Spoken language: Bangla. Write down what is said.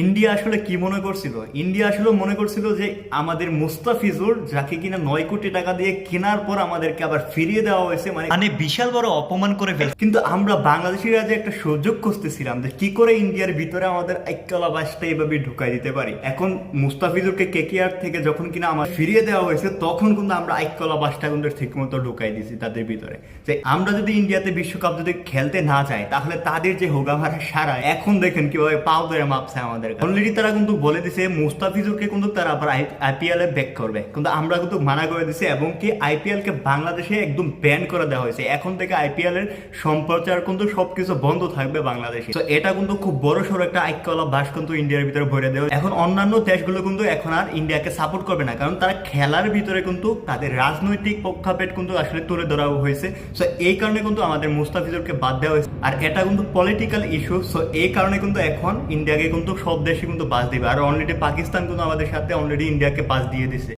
ইন্ডিয়া আসলে কি মনে করছিল? ইন্ডিয়া আসলে মনে করছিল যে আমাদের মুস্তাফিজুর, যাকে কিনা 9 কোটি টাকা দিয়ে কেনার পর আমাদেরকে আবার ফিরিয়ে দেওয়া হয়েছে, মানে মানে বিশাল বড় অপমান করে ফেলছে। কিন্তু আমরা বাংলাদেশিরা যে একটা সুযোগ খুঁজতেছিলাম যে কি করে ইন্ডিয়ার ভিতরে আমাদের একতলা বাসটা এইভাবে ঢুকাই দিতে পারি। এখন মুস্তাফিজুরকে কেকেআর থেকে যখন কিনা আমার ফিরিয়ে দেওয়া হয়েছে, তখন কিন্তু আমরা একতলা বাসটা কিন্তু ঠিক মতো ঢুকাই দিয়েছি তাদের ভিতরে। যে আমরা যদি ইন্ডিয়াতে বিশ্বকাপ যদি খেলতে না যাই, তাহলে তাদের যে হোগামারা সারা, এখন দেখেন কিভাবে পাও ধরে মাপছে আমাদের। অলরেডি তারা কিন্তু বলে দিছে মুস্তাফিজুরকে কিন্তু তারা আবার আইপিএল এ ব্যাক করবে, কিন্তু আমরা কিন্তু মানা করে দিছি, এবং কি আইপিএল কে বাংলাদেশে একদম ব্যান করে দেওয়া হয়েছে। এখন থেকে আইপিএল এর সম্প্রচার কিন্তু সবকিছু বন্ধ থাকবে বাংলাদেশে। তো এটা কিন্তু খুব বড় সড়ো একটা আইক্যলা বাস কিন্তু ইন্ডিয়ার ভিতরে ভরে দেওয়া। এখন অন্যান্য দেশগুলো কিন্তু এখন আর ইন্ডিয়াকে সাপোর্ট করবে না, কারণ তারা খেলার ভিতরে কিন্তু তাদের রাজনৈতিক প্রেক্ষাপট কিন্তু আসলে তুলে ধরা হয়েছে। সো এই কারণে কিন্তু আমাদের মুস্তাফিজুরকে বাদ দেওয়া হয়েছে, আর এটা কিন্তু পলিটিক্যাল ইস্যু। সো এই কারণে কিন্তু এখন ইন্ডিয়াকে কিন্তু সব দেশে কিন্তু বাস দিবে, আর অলরেডি পাকিস্তান কিন্তু আমাদের সাথে অলরেডি ইন্ডিয়াকে পাস দিয়ে দিছে।